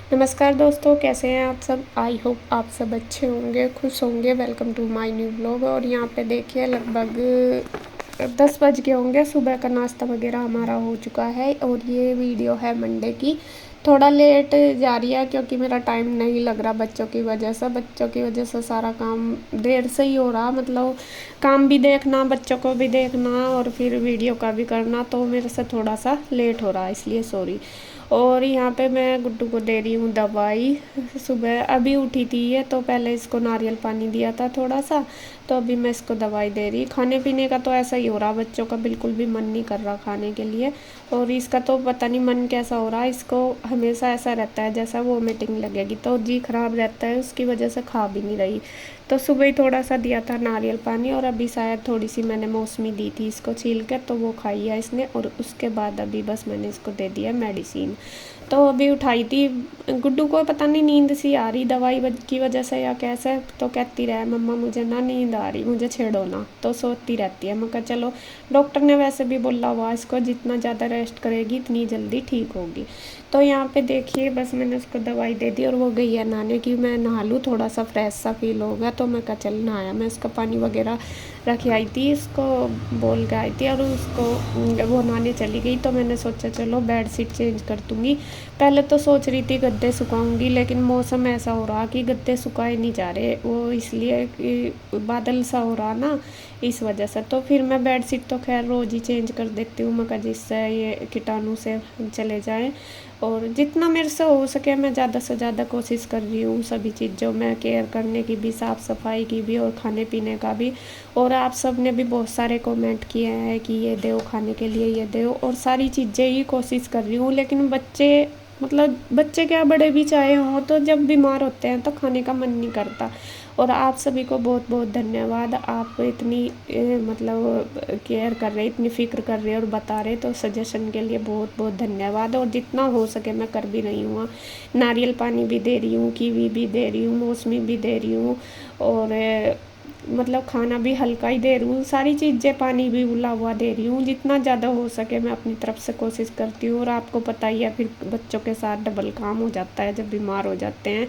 नमस्कार दोस्तों, कैसे हैं आप सब। आई होप आप सब अच्छे होंगे, खुश होंगे। Welcome to my new blog. और यहाँ पे देखिए लगभग 10 बज गए होंगे। सुबह का नाश्ता वगैरह हमारा हो चुका है और ये वीडियो है मंडे की। थोड़ा लेट जा रही है क्योंकि मेरा टाइम नहीं लग रहा बच्चों की वजह से सारा काम देर से ही हो रहा। मतलब काम भी देखना, बच्चों को भी देखना और फिर वीडियो का भी करना, तो मेरे से थोड़ा सा लेट हो रहा है, इसलिए सॉरी। और यहाँ पे मैं गुड्डू को दे रही हूँ दवाई। सुबह अभी उठी थी ये, तो पहले इसको नारियल पानी दिया था थोड़ा सा, तो अभी मैं इसको दवाई दे रही। खाने पीने का तो ऐसा ही हो रहा, बच्चों का बिल्कुल भी मन नहीं कर रहा खाने के लिए। और इसका तो पता नहीं मन कैसा हो रहा है, इसको हमेशा ऐसा रहता है जैसा वोमिटिंग लगेगी, तो जी खराब रहता है, उसकी वजह से खा भी नहीं रही। तो सुबह ही थोड़ा सा दिया था नारियल पानी और अभी शायद थोड़ी सी मैंने मौसमी दी थी इसको छील कर, तो वो खाई है इसने। और उसके बाद अभी बस मैंने इसको दे दिया मेडिसिन। तो अभी उठाई थी। गुड्डू को पता नहीं नींद सी आ रही दवाई की वजह से या कैसे, तो कहती रहे मम्मा मुझे ना नींद आ रही, मुझे छेड़ो ना, तो सोती रहती है। मैं कहा चलो, डॉक्टर ने वैसे भी बोला हुआ इसको जितना ज़्यादा रेस्ट करेगी इतनी जल्दी ठीक होगी। तो यहाँ पे देखिए बस मैंने उसको दवाई दे दी और वो गई है नहाने की। मैं नहा लूँ, थोड़ा सा फ्रेश सा फील हो गया, तो मैं कहा चल नहाया। मैं उसका पानी वगैरह रख आई थी, इसको बोल के आई थी और उसको वो नहाने चली गई। तो मैंने सोचा चलो बेड शीट चेंज कर दूँगी। पहले तो सोच रही थी गद्दे सुखाऊंगी, लेकिन मौसम ऐसा हो रहा कि गद्दे सुखाए नहीं जा रहे, वो इसलिए कि बादल सा हो रहा ना, इस वजह से। तो फिर मैं बेड शीट तो खैर रोज़ ही चेंज कर देती हूँ, मगर जिससे ये कीटाणु से चले जाएं। और जितना मेरे से हो सके मैं ज़्यादा से ज़्यादा कोशिश कर रही हूँ सभी चीज़ों में केयर करने की भी, साफ़ सफाई की भी और खाने पीने का भी। और आप सब ने भी बहुत सारे कमेंट किए हैं कि ये दो खाने के लिए, ये दो, और सारी चीज़ें ही कोशिश कर रही हूँ। लेकिन बच्चे, मतलब बच्चे क्या बड़े भी चाहे हों, तो जब बीमार होते हैं तो खाने का मन नहीं करता। और आप सभी को बहुत बहुत धन्यवाद, आप इतनी मतलब केयर कर रहे, इतनी फ़िक्र कर रहे और बता रहे, तो सजेशन के लिए बहुत बहुत धन्यवाद। और जितना हो सके मैं कर भी रही हूँ। नारियल पानी भी दे रही हूँ, कीवी भी दे रही हूँ, मौसमी भी दे रही हूँ, और मतलब खाना भी हल्का ही दे रही हूँ, सारी चीज़ें, पानी भी उबला हुआ दे रही हूँ। जितना ज़्यादा हो सके मैं अपनी तरफ से कोशिश करती हूँ। और आपको पता ही है फिर बच्चों के साथ डबल काम हो जाता है जब बीमार हो जाते हैं,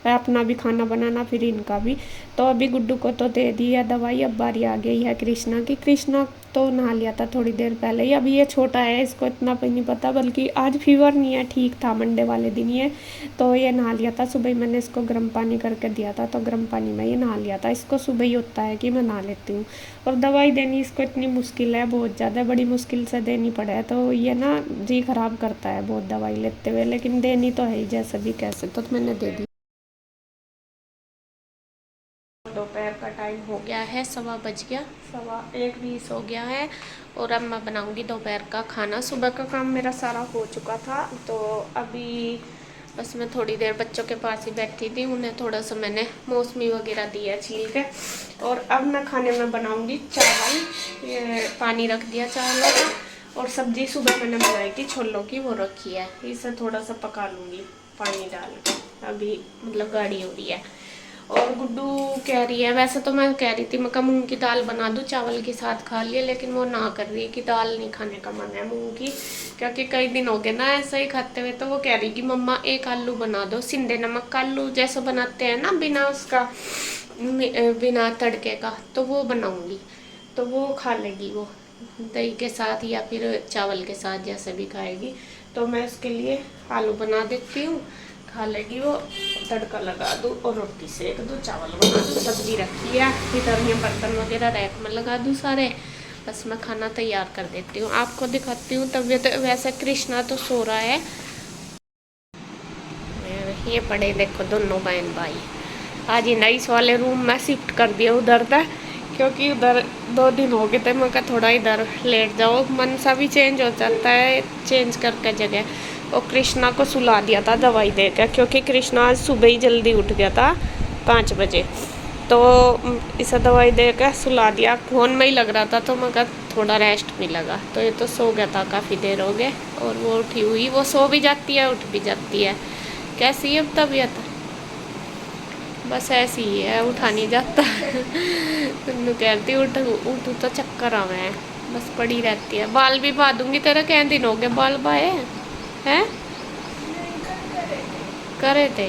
अपना भी खाना बनाना फिर इनका भी। तो अभी गुड्डू को तो दे दी है दवाई, अब बारी आ गई है कृष्णा की। कृष्णा तो नहा लिया था थोड़ी देर पहले ही, अभी ये छोटा है, इसको इतना भी नहीं पता, बल्कि आज फीवर नहीं है, ठीक था मंडे वाले दिन ये। तो ये नहा लिया था सुबह ही, मैंने इसको गर्म पानी करके दिया था, तो गर्म पानी में ये नहा लिया था। इसको सुबह ही होता है कि मैं नहा लेती हूँ। और दवाई देनी इसको इतनी मुश्किल है, बहुत ज़्यादा बड़ी मुश्किल से देनी पड़े, तो ये ना जी खराब करता है बहुत दवाई लेते हुए, लेकिन देनी तो है ही जैसे भी कैसे, तो मैंने दे दी। दोपहर का टाइम हो गया है, 1:15 1:20 हो गया है। और अब मैं बनाऊंगी दोपहर का खाना। सुबह का काम मेरा सारा हो चुका था, तो अभी बस मैं थोड़ी देर बच्चों के पास ही बैठी थी, उन्हें थोड़ा सा मैंने मौसमी वगैरह दिया छील के। और अब मैं खाने में बनाऊंगी चावल, ये पानी रख दिया चावलों का। और सब्जी सुबह मैंने बनाई थी छोलों की, वो रखी है, इसे थोड़ा सा पका लूँगी पानी डाल के। अभी मतलब गाढ़ी हो रही है। और गुड्डू कह रही है, वैसे तो मैं कह रही थी मैं मूंग की दाल बना दूँ चावल के साथ खा लिए, लेकिन वो ना कर रही है कि दाल नहीं खाने का मन है मूंग की, क्योंकि कई दिन हो गए ना ऐसा ही खाते हुए। तो वो कह रही कि मम्मा एक आलू बना दो, सिंधे नमक का आलू जैसा बनाते हैं ना, बिना उसका, बिना तड़के का, तो वो बनाऊंगी, तो वो खा लेगी वो दही के साथ या फिर चावल के साथ, जैसे भी खाएगी। तो मैं उसके लिए आलू बना देती हूँ, खा लेगी वो, तड़का लगा दूँ और रोटी सेक दूँ, चावल बना दूँ, सब्जी रखी है इधर, ये बर्तन वगैरह रैक में लगा दूँ सारे। बस मैं खाना तैयार कर देती हूँ, आपको दिखाती हूँ तबीयत। वैसे कृष्णा तो सो रहा है, ये पड़े देखो दोनों बहन भाई। आज ही इस वाले रूम में शिफ्ट कर दिया उधर तक, क्योंकि उधर 2 दिन हो गए थे, मैं कहा थोड़ा इधर लेट जाओ, मन सा भी चेंज हो जाता है चेंज करके जगह। और कृष्णा को सुला दिया था दवाई देकर, क्योंकि कृष्णा आज सुबह ही जल्दी उठ गया था 5 बजे, तो इसे दवाई देकर सुला दिया। फ़ोन में ही लग रहा था, तो मैं कहा थोड़ा रेस्ट भी लगा, तो ये तो सो गया था, काफ़ी देर हो गए। और वो उठी हुई, वो सो भी जाती है उठ भी जाती है, कैसी है तबीयत, बस ऐसी ही है, उठा नहीं जाता। उन्होंने कहती उठ उठ तो चक्कर आवे हैं, बस पड़ी रहती है। बाल भी बा दूंगी, तेरा क्या दिन हो गए बाल बाए हैं। कर रहे थे,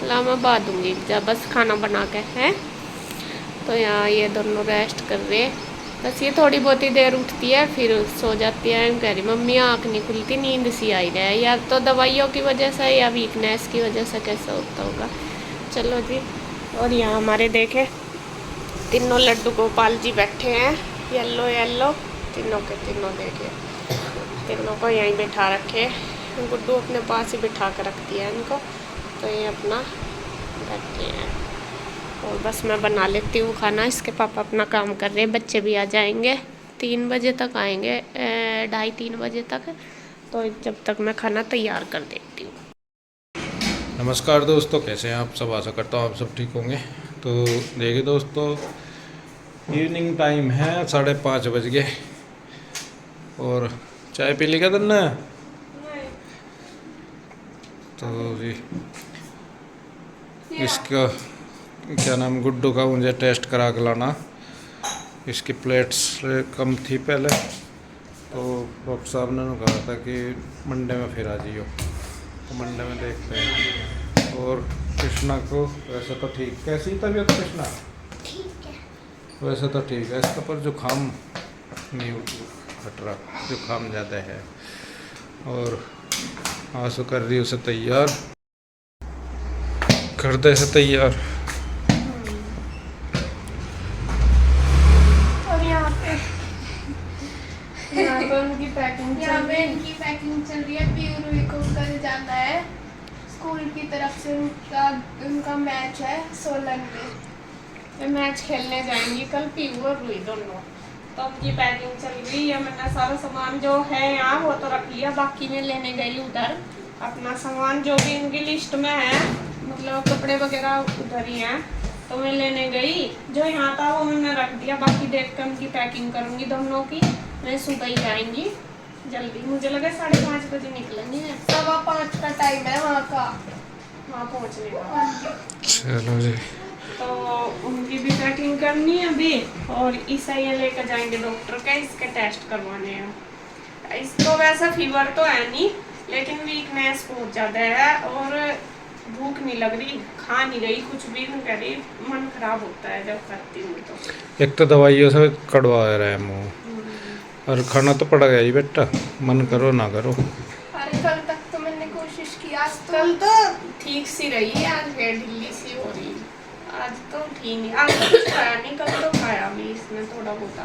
ला मैं बा दूँगी जब बस खाना बना के हैं। तो यहाँ ये दोनों रेस्ट कर रहे हैं। बस ये थोड़ी बहुत ही देर उठती है फिर सो जाती है। कह रही मम्मी आँख नहीं खुलती, नींद सी आई रहा है, या तो दवाइयों की वजह से या वीकनेस की वजह से, कैसा होता होगा। चलो जी। और यहाँ हमारे देखे तीनों लड्डू गोपाल जी बैठे हैं, येलो येलो तीनों के तीनों। देखे तीनों को यहीं बैठा रखे, गुड्डू अपने पास ही बिठा कर रख दिया इनको। तो ये अपना बैठे हैं और बस मैं बना लेती हूँ खाना। इसके पापा अपना काम कर रहे हैं, बच्चे भी आ जाएंगे 3 बजे तक आएंगे, 2:30-3 बजे तक। तो जब तक मैं खाना तैयार कर देती हूँ। नमस्कार दोस्तों, कैसे हैं आप सब? आशा करता हूँ आप सब ठीक होंगे। तो देखिए दोस्तों, इवनिंग टाइम है, 5:30 बज गए। और चाय पी ली क्या तुमने? तो जी इसका क्या नाम, गुड्डू का मुझे टेस्ट करा के लाना। इसकी प्लेट्स कम थी पहले, तो डॉक्टर साहब ने कहा था कि मंडे में फिर आ जाइयो। तो मंडे में देखते हैं। और कृष्णा को वैसे तो ठीक, कैसी तबीयत कृष्णा? ठीक है, वैसे तो ठीक है, इसका पर जुकाम नहीं हट रहा, जुकाम ज़्यादा है। और आंसू कर रही उसे तैयार कर दे, से तैयार। और यहाँ पे उनकी पैकिंग, यहाँ पे इनकी पैकिंग चल रही है। पीरू को कल जाना है स्कूल की तरफ से, उनका मैच है सोलन में। ये मैच खेलने जाएंगी कल पीहू और रुई दोनों। तो उनकी पैकिंग चल रही है। मैंने सारा सामान जो है यहाँ वो तो रख लिया, बाकी मैं लेने गई उधर अपना सामान जो भी इनकी लिस्ट में है, मतलब कपड़े वगैरह उधर ही हैं। तो मैं लेने गई, जो यहाँ था वो मैंने रख दिया, बाकी देख कर उनकी पैकिंग करूँगी दोनों की। मैं सुबह ही जाएंगी जल्दी, मुझे लगा 5:30 बजे निकलेंगे। 5:15 का टाइम है वहाँ का, वहाँ पहुँचने का। चलो जी। तो उनकी भी पैकिंग करनी है अभी। और ईसा ये लेकर जाएंगे डॉक्टर के, इसके टेस्ट करवाने हैं। इसको वैसा फीवर तो है नहीं, लेकिन वीकनेस बहुत ज़्यादा है और भूख नहीं लग रही, खा नहीं रही कुछ भी। कह रही मन खराब होता है जब खाती हूँ। तो एक तो दवाइयों से कड़वा रहा है मुँह, और खाना तो पड़ गया ही बेटा, मन करो ना करो। अरे कल तक तो मैंने कोशिश की, आज तो कल तो ठीक सी रही है, आज फिर ढीली सी हो रही। आज तो ठीक नहीं, आज तो कुछ खाया नहीं, कल तो खाया भी इसने थोड़ा बहुत।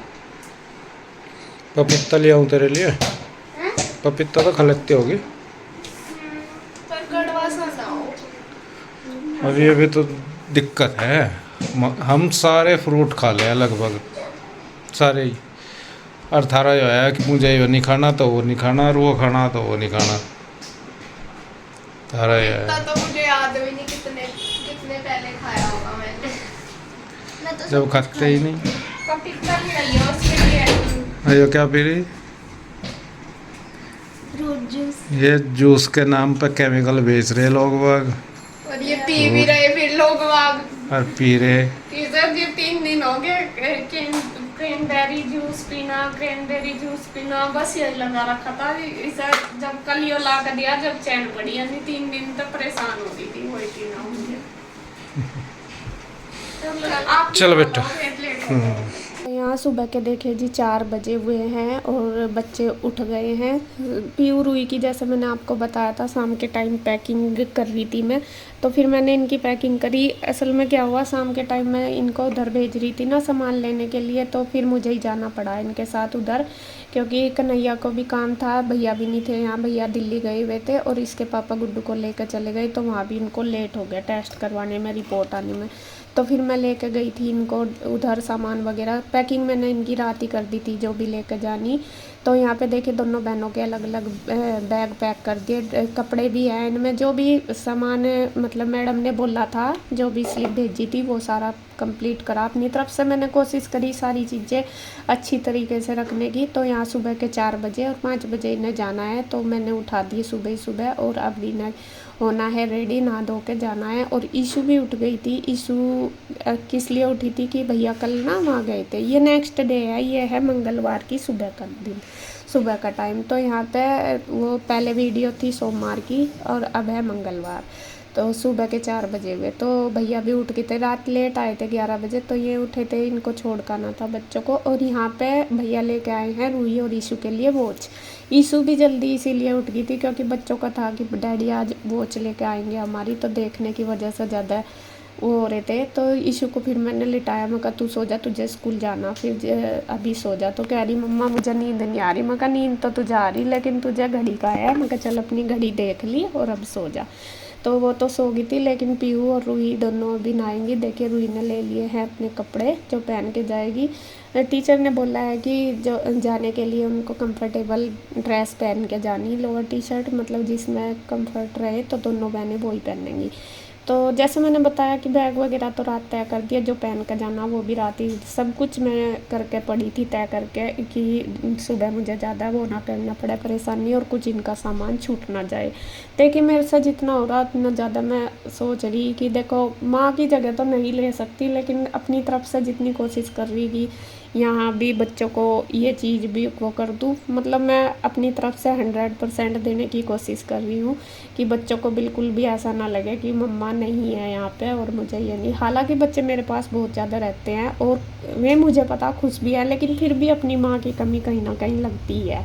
पपीता ले आऊँ तेरे लिए? पपीता तो खा लेती होगी। पर कड़वा सा ना हो। अभी तो दिक्कत है, हम सारे फ्रूट खा ले लगभग सारे ही। और थारा जो है कि मुझे ये नहीं खाना तो वो नहीं खाना, और वो खाना तो वो नहीं खाना। थारा ये इतना है, तो मुझे याद भी नहीं कितने पहले खाया होगा मैंने। मैं तो जब खाते ही नहीं। पपीता भी आई है उसके लिए। अयो क्या पी रही? Fruit juice. ये जूस के नाम पर केमिकल बेच रहे लोग बाग, और ये पी भी रहे फिर लोग वाग। और पी रहे। इधर ये 3 दिन हो गए क्रेनबेरी जूस पीना, क्रेनबेरी जूस पीना, बस यही लगा रखा था। इसे जब कल यो ला कर दिया, जब चैन पड़ी, यानी 3 दिन तक परेशान हो रही थी वही पीना मुझे। चल बेटा। यहाँ सुबह के देखे जी 4 बजे हुए हैं और बच्चे उठ गए हैं। पीऊ रुई की, जैसे मैंने आपको बताया था, शाम के टाइम पैकिंग कर रही थी मैं। तो फिर मैंने इनकी पैकिंग करी। असल में क्या हुआ, शाम के टाइम मैं इनको उधर भेज रही थी ना सामान लेने के लिए, तो फिर मुझे ही जाना पड़ा इनके साथ उधर, क्योंकि कन्हैया को भी काम था, भैया भी नहीं थे यहाँ, भैया दिल्ली गए हुए थे और इसके पापा गुड्डू को लेकर चले गए। तो वहाँ भी इनको लेट हो गया टेस्ट करवाने में, रिपोर्ट आने में। तो फिर मैं लेकर गई थी इनको उधर सामान वगैरह। पैकिंग मैंने इनकी रात ही कर दी थी जो भी लेकर जानी। तो यहाँ पे देखिए दोनों बहनों के अलग अलग बैग पैक कर दिए, कपड़े भी हैं इनमें, जो भी सामान मतलब मैडम ने बोला था, जो भी स्लिप भेजी थी वो सारा कंप्लीट करा। अपनी तरफ से मैंने कोशिश करी सारी चीज़ें अच्छी तरीके से रखने की। तो यहाँ सुबह के 4 बजे और 5 बजे इन्हें जाना है, तो मैंने उठा दिए सुबह ही सुबह। और अब इन्हें होना है रेडी, नहा धो के जाना है। और ईशू भी उठ गई थी। ईशू किस लिए उठी थी कि भैया कल ना वहाँ गए थे। ये नेक्स्ट डे है, ये है मंगलवार की सुबह का दिन, सुबह का टाइम। तो यहाँ पे वो पहले वीडियो थी सोमवार की और अब है मंगलवार। तो सुबह के 4 बजे हुए। तो भैया भी उठ गए थे, रात लेट आए थे 11 बजे, तो ये उठे थे, इनको छोड़ कर आना था बच्चों को। और यहाँ पे भैया लेके आए हैं रूही और ईशू के लिए वॉच। ईशू भी जल्दी इसीलिए उठ गई थी क्योंकि बच्चों का था कि डैडी आज वॉच लेके आएंगे हमारी, तो देखने की वजह से ज़्यादा वो हो रहे थे। तो ईशू को फिर मैंने लिटाया, मैं कहा तू सो जा, तुझे स्कूल जाना, फिर अभी सो जा। तो कह रही मम्मा मुझे नींद नहीं आ रही। मैं कहा नींद तो तुझे आ रही, लेकिन तुझे घड़ी का है। मैं कहा चल अपनी घड़ी देख ली और अब सो जा। तो वो तो सो गई थी, लेकिन पीहू और रूही दोनों अभी नहाएंगी। देखिए रूही ने ले लिए हैं अपने कपड़े जो पहन के जाएगी। टीचर ने बोला है कि जो जाने के लिए उनको कंफर्टेबल ड्रेस पहन के जानी, लोअर टी शर्ट, मतलब जिसमें कंफर्ट रहे, तो दोनों बहनें वही पहनेंगी। तो जैसे मैंने बताया कि बैग वगैरह तो रात तय कर दिया, जो पहन कर जाना वो भी रात ही सब कुछ मैं करके पड़ी थी तय करके, कि सुबह मुझे ज़्यादा वो ना करना पड़े परेशानी, और कुछ इनका सामान छूट ना जाए। देखिए मेरे से जितना हो रहा उतना ज़्यादा मैं सोच रही कि देखो माँ की जगह तो नहीं ले सकती, लेकिन अपनी तरफ से जितनी कोशिश कर रही कि यहाँ भी बच्चों को ये चीज़ भी वो कर दूँ, मतलब मैं अपनी तरफ से 100% देने की कोशिश कर रही हूँ कि बच्चों को बिल्कुल भी ऐसा ना लगे कि मम्मा नहीं है यहाँ पे और मुझे ये नहीं। हालांकि बच्चे मेरे पास बहुत ज़्यादा रहते हैं और वे मुझे पता खुश भी है, लेकिन फिर भी अपनी माँ की कमी कहीं ना कहीं लगती है।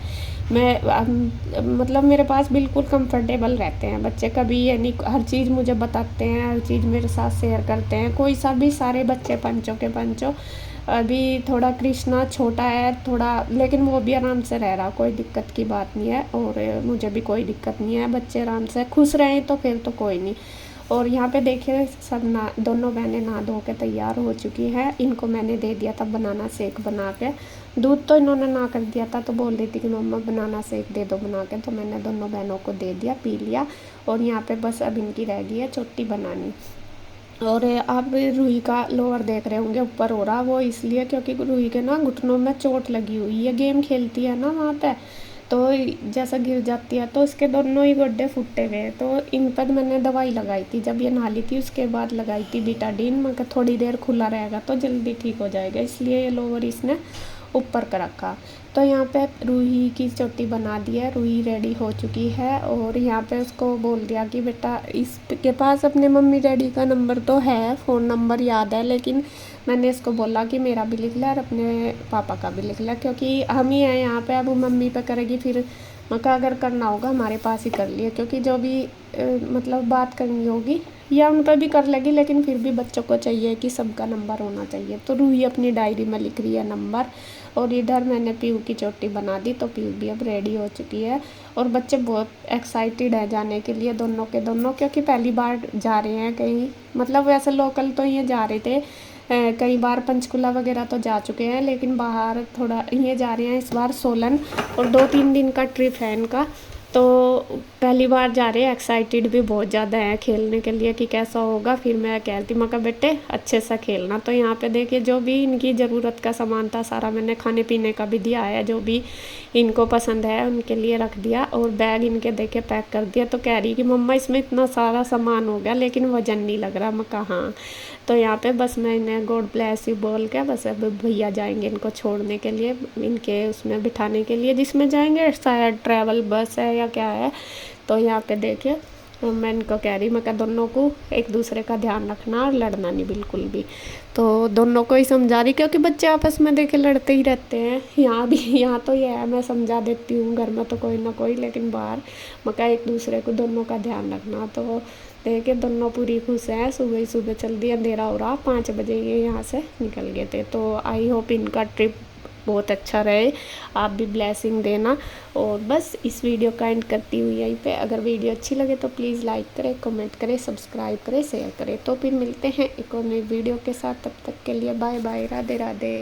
मतलब मेरे पास बिल्कुल कंफर्टेबल रहते हैं बच्चे, कभी ये नहीं, हर चीज़ मुझे बताते हैं, हर चीज़ मेरे साथ शेयर करते हैं। कोई सा भी सारे बच्चे पंचों के पंचों। अभी थोड़ा कृष्णा छोटा है थोड़ा, लेकिन वो भी आराम से रह रहा, कोई दिक्कत की बात नहीं है, और मुझे भी कोई दिक्कत नहीं है। बच्चे आराम से खुश रहें तो फिर तो कोई नहीं। और यहाँ पे देखिए सब ना दोनों बहनें नहा धो के तैयार हो चुकी हैं। इनको मैंने दे दिया था बनाना शेक बना के, दूध तो इन्होंने ना कर दिया था, तो बोल रही थी कि मम्मा बनाना शेक दे दो बना के, तो मैंने दोनों बहनों को दे दिया, पी लिया। और यहाँ पे बस अब इनकी रह गई है चोटी बनानी। और आप रूही का लोअर देख रहे होंगे ऊपर हो रहा, वो इसलिए क्योंकि रूही के ना घुटनों में चोट लगी हुई है, गेम खेलती है ना वहाँ पे, तो जैसा गिर जाती है तो इसके दोनों ही गड्ढे फुटे हुए हैं। तो इन पर मैंने दवाई लगाई थी जब ये नहा ली थी, उसके बाद लगाई थी बीटाडीन। मैं थोड़ी देर खुला रहेगा तो जल्दी ठीक हो जाएगा, इसलिए ये लोअर इसने ऊपर का रखा। तो यहाँ पे रूही की चोटी बना दी है, रूही रेडी हो चुकी है। और यहाँ पे उसको बोल दिया कि बेटा इसके पास अपने मम्मी डैडी का नंबर तो है, फ़ोन नंबर याद है, लेकिन मैंने इसको बोला कि मेरा भी लिख लिया और अपने पापा का भी लिख लिया, क्योंकि हम ही हैं यहाँ पे। अब वो मम्मी पे करेगी, फिर मका अगर करना होगा हमारे पास ही कर लिए, क्योंकि जो भी मतलब बात करनी होगी या उन पर भी कर लेगी, लेकिन फिर भी बच्चों को चाहिए कि सबका नंबर होना चाहिए। तो रूही अपनी डायरी में लिख रही है नंबर, और इधर मैंने पीहू की चोटी बना दी, तो पीहू भी अब रेडी हो चुकी है। और बच्चे बहुत एक्साइटेड है जाने के लिए दोनों के दोनों, क्योंकि पहली बार जा रहे हैं कहीं, मतलब वैसे लोकल तो ये जा रहे थे, कई बार पंचकुला वगैरह तो जा चुके हैं, लेकिन बाहर थोड़ा ये जा रहे हैं इस बार सोलन, और 2-3 दिन का ट्रिप है इनका। तो पहली बार जा रहे हैं, एक्साइटेड भी बहुत ज़्यादा है खेलने के लिए कि कैसा होगा। फिर मैं कहती मैं कहा बेटे अच्छे से खेलना। तो यहाँ पे देखिए जो भी इनकी ज़रूरत का सामान था सारा मैंने खाने पीने का भी दिया है, जो भी इनको पसंद है उनके लिए रख दिया। और बैग इनके देखे पैक कर दिया। तो कह रही कि मम्मा इसमें इतना सारा सामान हो गया लेकिन वजन नहीं लग रहा। मैं कहा हाँ। तो यहाँ पे बस मैं इन्हें गॉड ब्लेस यू बोल के बस अब भैया जाएंगे इनको छोड़ने के लिए, इनके उसमें बिठाने के लिए, जिसमें जाएंगे शायद ट्रैवल बस है या क्या है। तो यहाँ पे देखिए मैं इनको कह रही, मैं कहा दोनों को एक दूसरे का ध्यान रखना और लड़ना नहीं बिल्कुल भी। तो दोनों को ही समझा रही, क्योंकि बच्चे आपस में देखे लड़ते ही रहते हैं। यहाँ भी, यहाँ तो ये है मैं समझा देती हूँ, घर में तो कोई ना कोई, लेकिन बाहर मैं कहा एक दूसरे को दोनों का ध्यान रखना। तो देखिए दोनों पूरी खुश हैं। सुबह ही सुबह चल दिया, अंधेरा हो रहा, 5 बजे ये यहाँ से निकल गए थे। तो आई होप इनका ट्रिप बहुत अच्छा रहे, आप भी ब्लेसिंग देना। और बस इस वीडियो का एंड करती हुई यहीं पे। अगर वीडियो अच्छी लगे तो प्लीज़ लाइक करें, कमेंट करें, सब्सक्राइब करें, शेयर करें। तो फिर मिलते हैं एक और नई वीडियो के साथ, तब तक के लिए बाय बाय, राधे राधे।